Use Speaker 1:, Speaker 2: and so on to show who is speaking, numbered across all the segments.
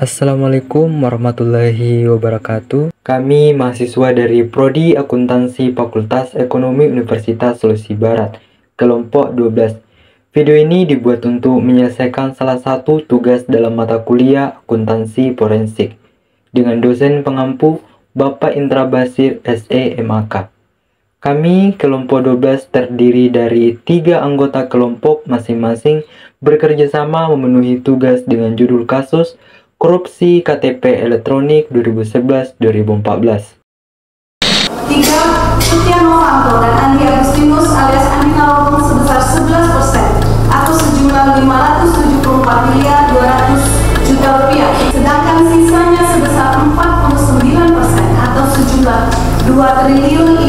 Speaker 1: Assalamualaikum warahmatullahi wabarakatuh. Kami mahasiswa dari Prodi Akuntansi Fakultas Ekonomi Universitas Sulawesi Barat, kelompok 12. Video ini dibuat untuk menyelesaikan salah satu tugas dalam mata kuliah Akuntansi Forensik dengan dosen pengampu Bapak Indra Basir SE MAK. Kami kelompok 12 terdiri dari 3 anggota kelompok masing-masing bekerja sama memenuhi tugas dengan judul kasus Korupsi KTP Elektronik 2011-2014.
Speaker 2: 3. Setia Novanto dan Andi Agustinus alias Andi Narogong sebesar 11% atau sejumlah 574.200 juta rupiah. Sedangkan sisanya sebesar 49% atau sejumlah 2.558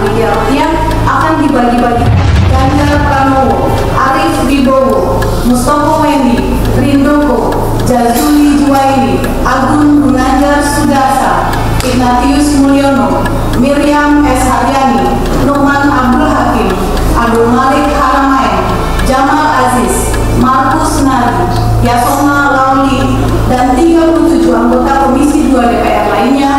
Speaker 2: miliar rupiah akan dibagi-bagi. Ganjar Pranowo, Arief Wibowo, Mustopo Wendy, Rindoko, Jazuli Juwaini, Agun Gunajar Sudasa, Ignatius Mulyono, Miriam S. Haryani, Numan Abdul Hakim, Abdul Malik Haramain, Jamal Aziz, Markus Nari, Yasona Lauli, dan 37 anggota Komisi 2 DPR lainnya.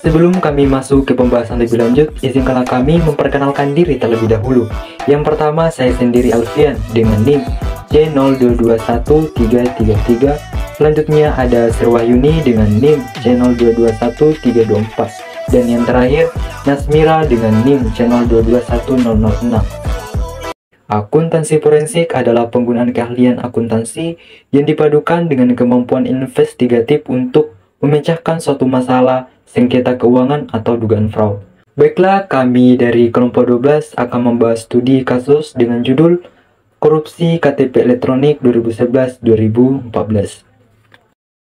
Speaker 1: Sebelum kami masuk ke pembahasan lebih lanjut, izinkanlah kami memperkenalkan diri terlebih dahulu. Yang pertama, saya sendiri Alfian dengan NIM C0221333. Selanjutnya ada Serwahyuni dengan NIM C022134. Dan yang terakhir, Nasmira dengan NIM C022106. Akuntansi forensik adalah penggunaan keahlian akuntansi yang dipadukan dengan kemampuan investigatif untuk memecahkan suatu masalah, sengketa keuangan, atau dugaan fraud. Baiklah, kami dari kelompok 12 akan membahas studi kasus dengan judul Korupsi KTP Elektronik 2011-2014.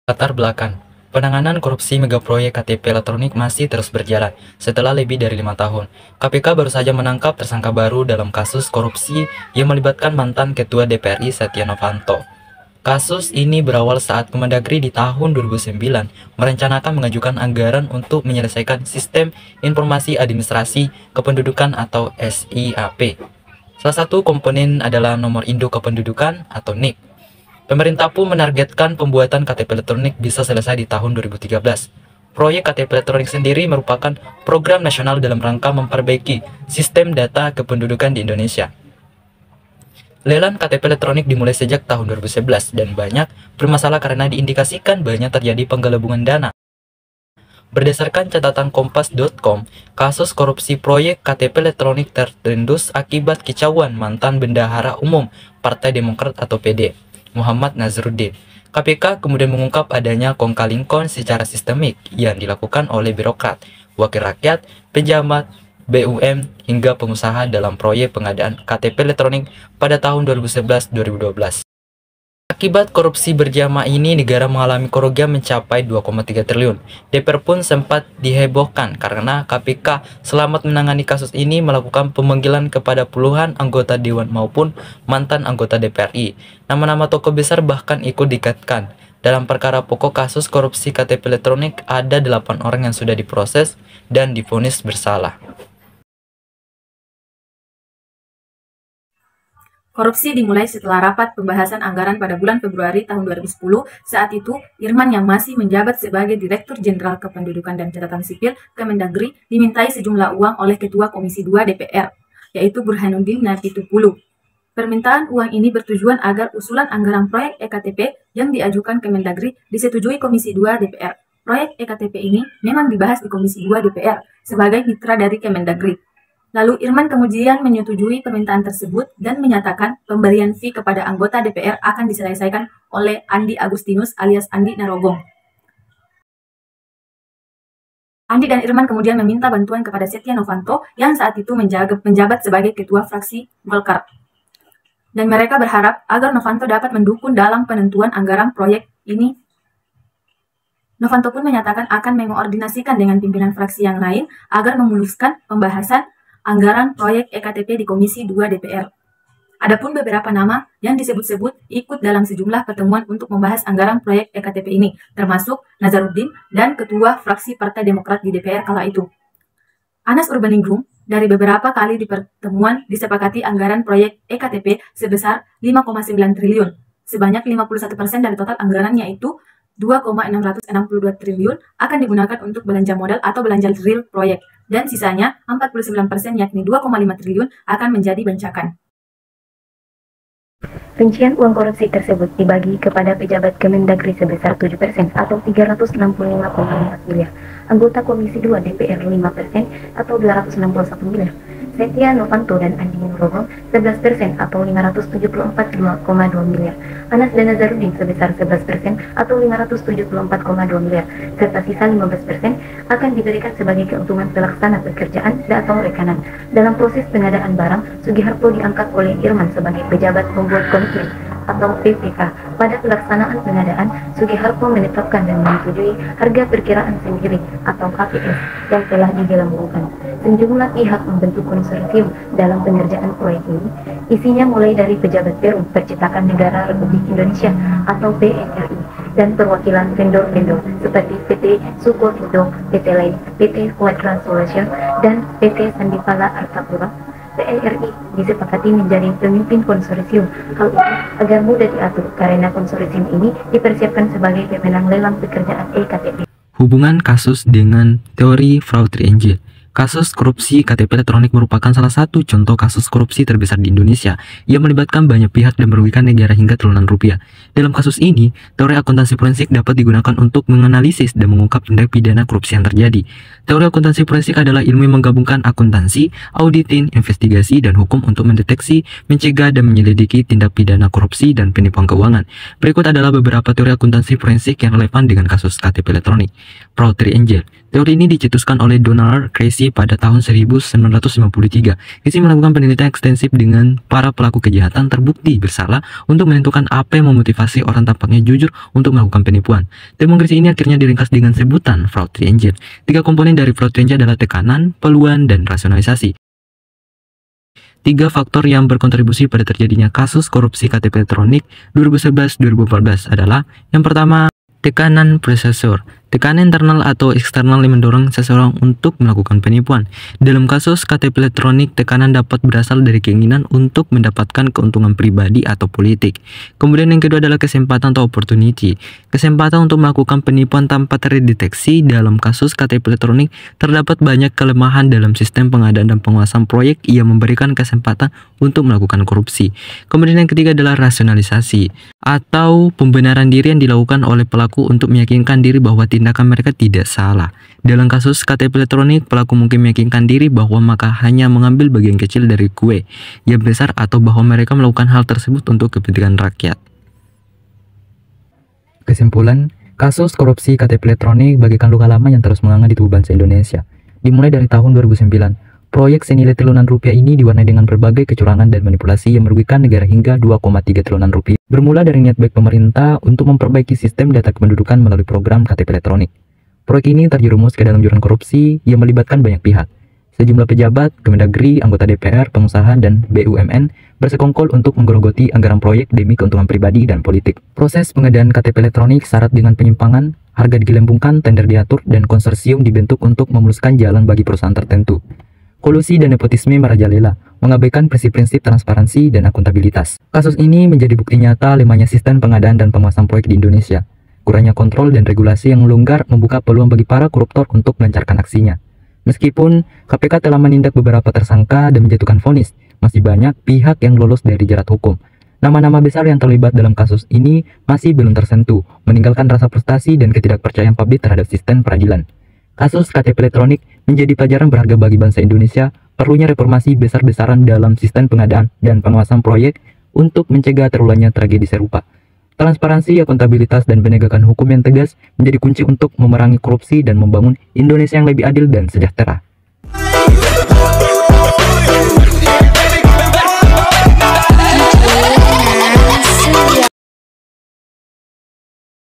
Speaker 3: Latar belakang. Penanganan korupsi megaproyek KTP elektronik masih terus berjalan setelah lebih dari 5 tahun. KPK baru saja menangkap tersangka baru dalam kasus korupsi yang melibatkan mantan Ketua DPR RI Setia Novanto. Kasus ini berawal saat Kemendagri di tahun 2009 merencanakan mengajukan anggaran untuk menyelesaikan Sistem Informasi Administrasi Kependudukan atau SIAP. Salah satu komponen adalah nomor induk kependudukan atau NIK. Pemerintah pun menargetkan pembuatan KTP elektronik bisa selesai di tahun 2013. Proyek KTP elektronik sendiri merupakan program nasional dalam rangka memperbaiki sistem data kependudukan di Indonesia. Lelang KTP elektronik dimulai sejak tahun 2011 dan banyak bermasalah karena diindikasikan banyak terjadi penggelembungan dana. Berdasarkan catatan kompas.com, kasus korupsi proyek KTP elektronik tertendus akibat kicauan mantan Bendahara Umum Partai Demokrat atau PD, Muhammad Nazruddin. KPK kemudian mengungkap adanya kong-kali-kong secara sistemik yang dilakukan oleh birokrat, wakil rakyat, pejabat, BUM, hingga pengusaha dalam proyek pengadaan KTP elektronik pada tahun 2011-2012. Akibat korupsi berjamaah ini, negara mengalami kerugian mencapai 2,3 triliun. DPR pun sempat dihebohkan karena KPK selamat menangani kasus ini melakukan pemanggilan kepada puluhan anggota dewan maupun mantan anggota DPR RI. Nama-nama tokoh besar bahkan ikut dikaitkan. Dalam perkara pokok kasus korupsi KTP elektronik, ada 8 orang yang sudah diproses dan divonis bersalah.
Speaker 4: Korupsi dimulai setelah rapat pembahasan anggaran pada bulan Februari tahun 2010. Saat itu, Irman yang masih menjabat sebagai Direktur Jenderal Kependudukan dan Catatan Sipil Kemendagri dimintai sejumlah uang oleh Ketua Komisi 2 DPR, yaitu Burhanuddin Namitpulu. Permintaan uang ini bertujuan agar usulan anggaran proyek EKTP yang diajukan Kemendagri disetujui Komisi 2 DPR. Proyek EKTP ini memang dibahas di Komisi 2 DPR sebagai mitra dari Kemendagri. Lalu Irman kemudian menyetujui permintaan tersebut dan menyatakan pemberian fee kepada anggota DPR akan diselesaikan oleh Andi Agustinus alias Andi Narogong. Andi dan Irman kemudian meminta bantuan kepada Setia Novanto yang saat itu menjabat sebagai ketua fraksi Golkar. Dan mereka berharap agar Novanto dapat mendukung dalam penentuan anggaran proyek ini. Novanto pun menyatakan akan mengoordinasikan dengan pimpinan fraksi yang lain agar memuluskan pembahasan anggaran proyek EKTP di Komisi 2 DPR. Adapun beberapa nama yang disebut-sebut ikut dalam sejumlah pertemuan untuk membahas anggaran proyek EKTP ini, termasuk Nazarudin dan Ketua Fraksi Partai Demokrat di DPR kala itu. Anas Urbaningrum, dari beberapa kali di pertemuan disepakati anggaran proyek EKTP sebesar 5,9 triliun. Sebanyak 51% dari total anggaran yaitu 2,662 triliun akan digunakan untuk belanja modal atau belanja real proyek, dan sisanya 49% yakni 2,5 triliun akan menjadi bancakan.
Speaker 5: Rincian uang korupsi tersebut dibagi kepada pejabat Kemendagri sebesar 7% atau 365,4 miliar, anggota Komisi 2 DPR 5% atau 261 miliar, Setia Novanto dan Andi Nugroho 11% atau 574,2 miliar, Anas dan Nazarudin sebesar 11% atau 574,2 miliar, serta sisa 15% akan diberikan sebagai keuntungan pelaksana pekerjaan atau rekanan. Dalam proses pengadaan barang, Sugiharto diangkat oleh Irman sebagai pejabat pembuat komitmen atau PPK. Pada pelaksanaan pengadaan, Sugiharto menetapkan dan menyetujui harga perkiraan sendiri atau KPS yang telah digelembungkan. Sejumlah pihak membentuk konsorsium dalam pengerjaan proyek ini. Isinya mulai dari pejabat Perum, Percetakan Negara Republik Indonesia atau PNRI, dan perwakilan vendor-vendor seperti PT Sukovindo, PT Lain, PT Quadra Solution, dan PT Sandipala Artapura. PNRI disepakati menjadi pemimpin konsorsium. Hal ini agar mudah diatur karena konsorsium ini dipersiapkan sebagai pemenang lelang pekerjaan EKTP.
Speaker 3: Hubungan kasus dengan teori fraud triangle. Kasus korupsi KTP elektronik merupakan salah satu contoh kasus korupsi terbesar di Indonesia yang melibatkan banyak pihak dan merugikan negara hingga triliunan rupiah. Dalam kasus ini, teori akuntansi forensik dapat digunakan untuk menganalisis dan mengungkap tindak pidana korupsi yang terjadi. Teori akuntansi forensik adalah ilmu yang menggabungkan akuntansi, auditing, investigasi, dan hukum untuk mendeteksi, mencegah, dan menyelidiki tindak pidana korupsi dan penipuan keuangan. Berikut adalah beberapa teori akuntansi forensik yang relevan dengan kasus KTP elektronik. Fraud triangle. Teori ini dicetuskan oleh Donald Casey pada tahun 1953. Casey melakukan penelitian ekstensif dengan para pelaku kejahatan terbukti bersalah untuk menentukan apa yang memotivasi orang tampaknya jujur untuk melakukan penipuan. Temuan Casey ini akhirnya diringkas dengan sebutan fraud triangle. Tiga komponen dari fraud triangle adalah tekanan, peluang, dan rasionalisasi. Tiga faktor yang berkontribusi pada terjadinya kasus korupsi KTP elektronik 2011-2014 adalah: yang pertama, tekanan prosesor. Tekanan internal atau eksternal yang mendorong seseorang untuk melakukan penipuan. Dalam kasus KTP elektronik, tekanan dapat berasal dari keinginan untuk mendapatkan keuntungan pribadi atau politik. Kemudian yang kedua adalah kesempatan atau opportunity. Kesempatan untuk melakukan penipuan tanpa terdeteksi. Dalam kasus KTP elektronik, terdapat banyak kelemahan dalam sistem pengadaan dan penguasaan proyek yang memberikan kesempatan untuk melakukan korupsi. Kemudian yang ketiga adalah rasionalisasi atau pembenaran diri yang dilakukan oleh pelaku untuk meyakinkan diri bahwa tindakan mereka tidak salah. Dalam kasus KTP elektronik, pelaku mungkin meyakinkan diri bahwa mereka hanya mengambil bagian kecil dari kue yang besar atau bahwa mereka melakukan hal tersebut untuk kepentingan rakyat. Kesimpulan, kasus korupsi KTP elektronik bagaikan luka lama yang terus menganga di tubuh bangsa Indonesia. Dimulai dari tahun 2009, proyek senilai triliunan rupiah ini diwarnai dengan berbagai kecurangan dan manipulasi yang merugikan negara hingga 2,3 triliunan rupiah. Bermula dari niat baik pemerintah untuk memperbaiki sistem data kependudukan melalui program KTP elektronik. Proyek ini terjerumus ke dalam jurang korupsi yang melibatkan banyak pihak. Sejumlah pejabat, Kemendagri, anggota DPR, pengusaha, dan BUMN bersekongkol untuk menggerogoti anggaran proyek demi keuntungan pribadi dan politik. Proses pengadaan KTP elektronik syarat dengan penyimpangan, harga digelembungkan, tender diatur, dan konsorsium dibentuk untuk memuluskan jalan bagi perusahaan tertentu. Kolusi dan nepotisme merajalela, mengabaikan prinsip-prinsip transparansi dan akuntabilitas. Kasus ini menjadi bukti nyata lemahnya sistem pengadaan dan penguasaan proyek di Indonesia. Kurangnya kontrol dan regulasi yang longgar membuka peluang bagi para koruptor untuk melancarkan aksinya. Meskipun KPK telah menindak beberapa tersangka dan menjatuhkan vonis, masih banyak pihak yang lolos dari jerat hukum. Nama-nama besar yang terlibat dalam kasus ini masih belum tersentuh, meninggalkan rasa frustasi dan ketidakpercayaan publik terhadap sistem peradilan. Kasus KTP elektronik menjadi pelajaran berharga bagi bangsa Indonesia. Perlunya reformasi besar-besaran dalam sistem pengadaan dan pengawasan proyek untuk mencegah terulangnya tragedi serupa. Transparansi, akuntabilitas, dan penegakan hukum yang tegas menjadi kunci untuk memerangi korupsi dan membangun Indonesia yang lebih adil dan sejahtera.